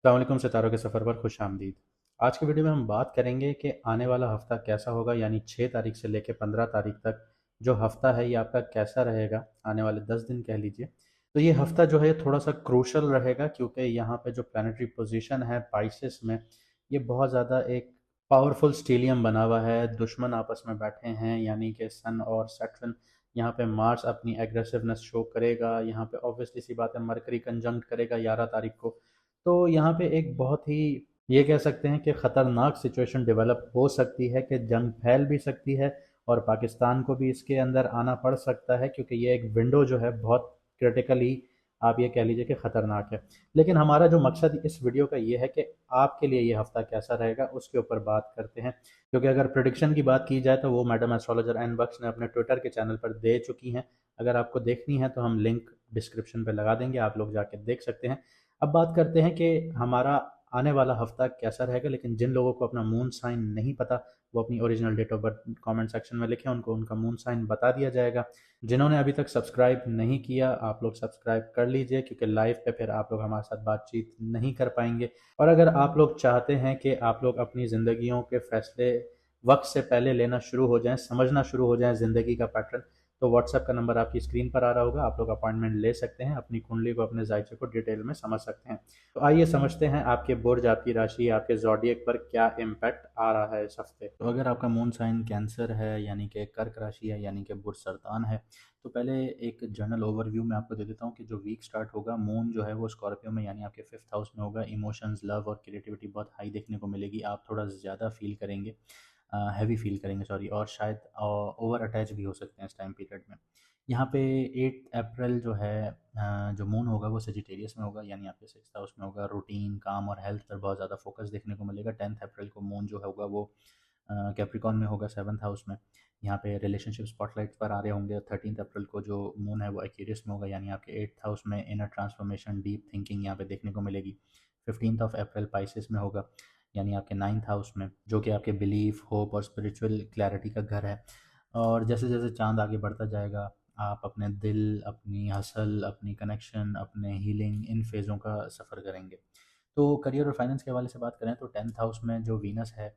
अस्सलाम वालेकुम, सितारों के सफ़र पर खुश आमदीद। आज की वीडियो में हम बात करेंगे कि आने वाला हफ़्ता कैसा होगा, यानी 6 तारीख से लेकर 15 तारीख तक जो हफ़्ता है ये आपका कैसा रहेगा, आने वाले 10 दिन कह लीजिए। तो ये हफ़्ता जो है थोड़ा-सा क्रूशल रहेगा क्योंकि यहाँ पे जो प्लैनेटरी पोज़ीशन है पाइसेस में, ये बहुत ज़्यादा एक पावरफुल स्टीलियम बना हुआ है, दुश्मन आपस में बैठे हैं, यानी कि सन और सैटर्न। यहाँ पे मार्स अपनी एग्रेसिवनेस शो करेगा, यहाँ पे ऑब्वियसली सी बात है मरकरी कंजंक्ट करेगा 11 तारीख को। तो यहाँ पे एक बहुत ही ये कह सकते हैं कि ख़तरनाक सिचुएशन डेवलप हो सकती है कि जंग फैल भी सकती है और पाकिस्तान को भी इसके अंदर आना पड़ सकता है, क्योंकि ये एक विंडो जो है बहुत क्रिटिकली आप ये कह लीजिए कि ख़तरनाक है। लेकिन हमारा जो मकसद इस वीडियो का ये है कि आपके लिए ये हफ़्ता कैसा रहेगा उसके ऊपर बात करते हैं। क्योंकि अगर प्रिडिक्शन की बात की जाए तो वो मैडम एस्ट्रोलॉजर एन बक्स ने अपने ट्विटर के चैनल पर दे चुकी हैं। अगर आपको देखनी है तो हम लिंक डिस्क्रिप्शन पे लगा देंगे, आप लोग जाके देख सकते हैं। अब बात करते हैं कि हमारा आने वाला हफ्ता कैसा रहेगा। लेकिन जिन लोगों को अपना मून साइन नहीं पता, वो अपनी original date of birth comment section में लिखें, उनको उनका मून साइन बता दिया जाएगा। जिन्होंने अभी तक सब्सक्राइब नहीं किया, आप लोग सब्सक्राइब कर लीजिए, क्योंकि लाइव पे फिर आप लोग हमारे साथ बातचीत नहीं कर पाएंगे। और अगर आप लोग चाहते हैं कि आप लोग अपनी ज़िंदगियों के फैसले वक्त से पहले लेना शुरू हो जाएं, समझना शुरू हो जाएं ज़िंदगी का पैटर्न, तो व्हाट्सएप का नंबर आपकी स्क्रीन पर आ रहा होगा, आप लोग अपॉइंटमेंट ले सकते हैं, अपनी कुंडली को, अपने जायचे को डिटेल में समझ सकते हैं। तो आइए समझते हैं आपके बुर्ज, आपकी राशि, आपके ज़ोडिएक पर क्या इम्पैक्ट आ रहा है इस हफ्ते। तो अगर आपका मून साइन कैंसर है, यानी कि कर्क राशि है, यानी कि बुर्ज सरतान है, तो पहले एक जनरल ओवरव्यू मैं आपको दे देता हूँ कि जो वीक स्टार्ट होगा, मून जो है वो स्कॉर्पियो में यानी आपके 5th हाउस में होगा। इमोशंस, लव और क्रिएटिविटी बहुत हाई देखने को मिलेगी, आप थोड़ा ज़्यादा फील करेंगे, हैवी फील करेंगे सॉरी, और शायद ओवर अटैच भी हो सकते हैं इस टाइम पीरियड में। यहाँ पे 8 अप्रैल जो है जो मून होगा वो सेजिटेरियस में होगा, यानी आपके 6th हाउस में होगा। रूटीन, काम और हेल्थ पर बहुत ज़्यादा फोकस देखने को मिलेगा। 10th अप्रैल को मून जो होगा वो कैप्रिकॉन में होगा, 7th हाउस में। यहाँ पे रिलेशनशिप स्पॉटलाइट पर आ रहे होंगे। 13th अप्रैल को जो मून है वो एक्वेरियस में होगा, यानी आपके 8th हाउस में इनर ट्रांसफॉर्मेशन, डीप थिंकिंग यहाँ पे देखने को मिलेगी। 15th ऑफ अप्रैल पाइसेस में होगा, यानी आपके 9th हाउस में, जो कि आपके बिलीफ, होप और स्पिरिचुअल क्लैरिटी का घर है। और जैसे जैसे चांद आगे बढ़ता जाएगा, आप अपने दिल, अपनी हसल, अपनी कनेक्शन, अपने हीलिंग, इन फेज़ों का सफ़र करेंगे। तो करियर और फाइनेंस के हवाले से बात करें तो 10th हाउस में जो वीनस है,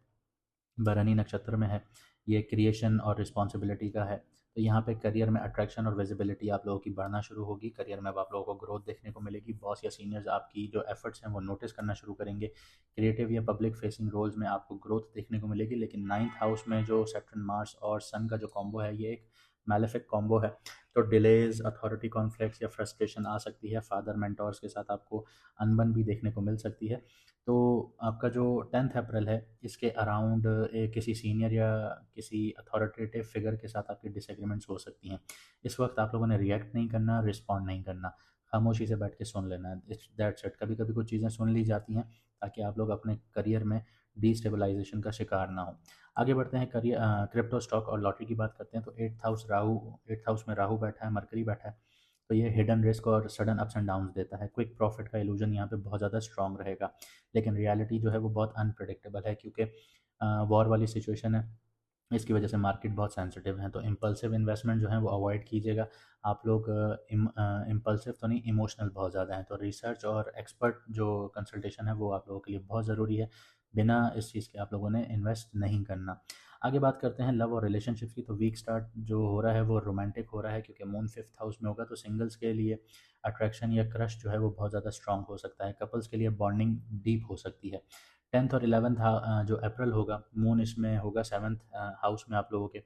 भरणी नक्षत्र में है, ये क्रिएशन और रिस्पॉन्सिबिलिटी का है। तो यहाँ पे करियर में अट्रैक्शन और विजिबिलिटी आप लोगों की बढ़ना शुरू होगी। करियर में अब आप लोगों को ग्रोथ देखने को मिलेगी। बॉस या सीनियर्स आपकी जो एफर्ट्स हैं वो नोटिस करना शुरू करेंगे। क्रिएटिव या पब्लिक फेसिंग रोल्स में आपको ग्रोथ देखने को मिलेगी। लेकिन 9th हाउस में जो सैटर्न, मार्स और सन का जो कॉम्बो है, ये एक मैलेफिक कॉम्बो है। तो डिलेज, अथॉरिटी कॉन्फ्लिक्ट्स या फ्रस्ट्रेशन आ सकती है। फादर मेंटोर्स के साथ आपको अनबन भी देखने को मिल सकती है। तो आपका जो 10th अप्रैल है, इसके अराउंड किसी सीनियर या किसी अथॉरिटेटिव फिगर के साथ आपकी डिसएग्रीमेंट्स हो सकती हैं। इस वक्त आप लोगों ने रिएक्ट नहीं करना, रिस्पॉन्ड नहीं करना, खामोशी से बैठ के सुन लेना है। It's that's it. कभी कभी कुछ चीज़ें सुन ली जाती हैं ताकि आप लोग अपने करियर में डिस्टेबलाइजेशन का शिकार ना हो। आगे बढ़ते हैं, करियर क्रिप्टो, स्टॉक और लॉटरी की बात करते हैं। तो 8th हाउस में राहु बैठा है, मरकरी बैठा है। तो ये हिडन रिस्क और सडन अप्स एंड डाउन्स देता है। क्विक प्रॉफिट का इल्यूजन यहाँ पे बहुत ज़्यादा स्ट्रॉन्ग रहेगा। लेकिन रियलिटी जो है वो बहुत अनप्रेडिक्टेबल है, क्योंकि वॉर वाली सिचुएशन है। इसकी वजह से मार्केट बहुत सेंसिटिव है, तो इम्पल्सिव इन्वेस्टमेंट जो है वो अवॉइड कीजिएगा। आप लोग इम्पल्सिव तो नहीं, इमोशनल बहुत ज़्यादा हैं। तो रिसर्च और एक्सपर्ट जो कंसल्टेशन है वो आप लोगों के लिए बहुत ज़रूरी है। बिना इस चीज़ के आप लोगों ने इन्वेस्ट नहीं करना। आगे बात करते हैं लव और रिलेशनशिप्स की। तो वीक स्टार्ट जो हो रहा है वो रोमांटिक हो रहा है, क्योंकि मून 5th हाउस में होगा। तो सिंगल्स के लिए अट्रैक्शन या क्रश जो है वो बहुत ज़्यादा स्ट्रॉन्ग हो सकता है। कपल्स के लिए बॉन्डिंग डीप हो सकती है। 10th और 11th जो अप्रैल होगा, मून इसमें होगा 7th हाउस में आप लोगों के।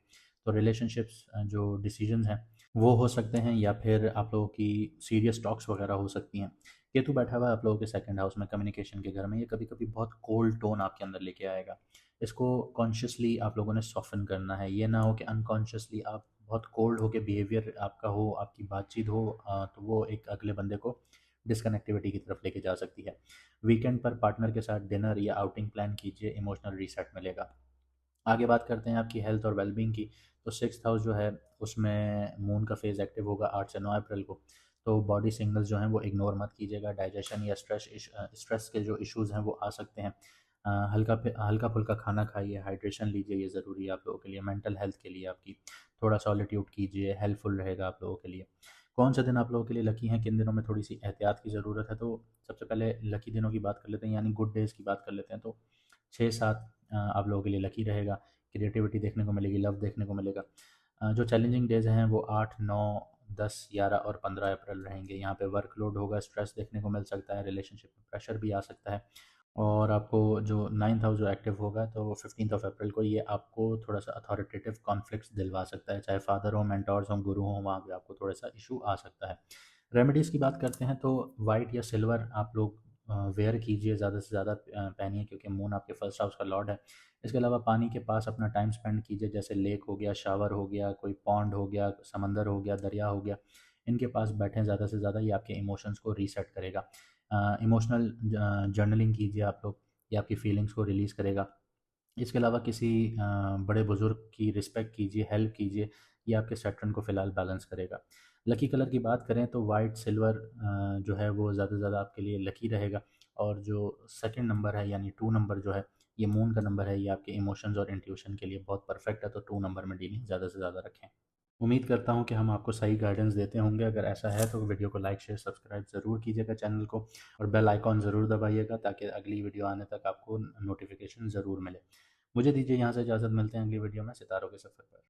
तो रिलेशनशिप्स जो डिसीजंस हैं वो हो सकते हैं, या फिर आप लोगों की सीरियस टॉक्स वगैरह हो सकती हैं। केतु बैठा हुआ है आप लोगों के 2nd हाउस में, कम्युनिकेशन के घर में। ये कभी कभी बहुत कोल्ड टोन आपके अंदर लेके आएगा। इसको कॉन्शियसली आप लोगों ने सॉफ्टन करना है। ये ना हो कि अनकॉन्शियसली आप बहुत कोल्ड हो के बिहेवियर आपका हो, आपकी बातचीत हो, तो वो एक अगले बंदे को डिसकनेक्टिविटी की तरफ लेके जा सकती है। वीकेंड पर पार्टनर के साथ डिनर या आउटिंग प्लान कीजिए, इमोशनल रीसेट मिलेगा। आगे बात करते हैं आपकी हेल्थ और वेलबींग की। तो 6th हाउस जो है उसमें मून का फेज़ एक्टिव होगा 8 से 9 अप्रैल को। तो बॉडी सिग्नल्स जो हैं वो इग्नोर मत कीजिएगा। डाइजेशन या स्ट्रेस के जो इश्यूज़ हैं वो आ सकते हैं। हल्का-फुल्का खाना खाइए, हाइड्रेशन लीजिए, ये ज़रूरी है आप लोगों के लिए, मेंटल हेल्थ के लिए आपकी। थोड़ा सॉलिट्यूड कीजिए, हेल्पफुल रहेगा आप लोगों के लिए। कौन से दिन आप लोगों के लिए लकी हैं, किन दिनों में थोड़ी सी एहतियात की ज़रूरत है। तो सबसे पहले लकी दिनों की बात कर लेते हैं, यानी गुड डेज़ की बात कर लेते हैं। तो 6-7 आप लोगों के लिए लकी रहेगा। क्रिएटिविटी देखने को मिलेगी, लव देखने को मिलेगा। जो चैलेंजिंग डेज़ हैं वो 8, 9, 10, 11 और 15 अप्रैल रहेंगे। यहाँ पे वर्कलोड होगा, स्ट्रेस देखने को मिल सकता है, रिलेशनशिप में प्रेशर भी आ सकता है। और आपको जो 9th हाउस जो एक्टिव होगा तो 15th ऑफ अप्रैल को, ये आपको थोड़ा-सा अथॉरिटेटिव कॉन्फ्लिक्ट्स दिलवा सकता है, चाहे फादर हो, मेंटोर्स हों, गुरु हों, वहाँ पे आपको थोड़ा-सा इश्यू आ सकता है। रेमेडीज़ की बात करते हैं तो व्हाइट या सिल्वर आप लोग वेयर कीजिए, ज़्यादा से ज़्यादा पहनिए, क्योंकि मून आपके फर्स्ट हाउस का लॉर्ड है। इसके अलावा पानी के पास अपना टाइम स्पेंड कीजिए, जैसे लेक हो गया, शावर हो गया, कोई पॉन्ड हो गया, समंदर हो गया, दरिया हो गया, इनके पास बैठें ज़्यादा से ज़्यादा, ये आपके इमोशंस को रीसेट करेगा। इमोशनल जर्नलिंग कीजिए आप लोग, ये आपकी फीलिंग्स को रिलीज़ करेगा। इसके अलावा किसी बड़े बुज़ुर्ग की रिस्पेक्ट कीजिए, हेल्प कीजिए, ये आपके सैटर्न को फ़िलहाल बैलेंस करेगा। लकी कलर की बात करें तो वाइट, सिल्वर जो है वो ज़्यादा से ज़्यादा आपके लिए लकी रहेगा। और जो सेकंड नंबर है यानी 2 नंबर जो है, ये मून का नंबर है, ये आपके इमोशंस और इंट्यूशन के लिए बहुत परफेक्ट है, तो 2 नंबर में डीलिंग ज़्यादा से ज़्यादा रखें। उम्मीद करता हूँ कि हम आपको सही गाइडेंस देते होंगे। अगर ऐसा है तो वीडियो को लाइक, शेयर, सब्सक्राइब ज़रूर कीजिएगा चैनल को, और बेल आइकॉन ज़रूर दबाइएगा ताकि अगली वीडियो आने तक आपको नोटिफिकेशन ज़रूर मिले। मुझे दीजिए यहाँ से इजाज़त, मिलते हैं अगली वीडियो में सितारों के सफ़र पर।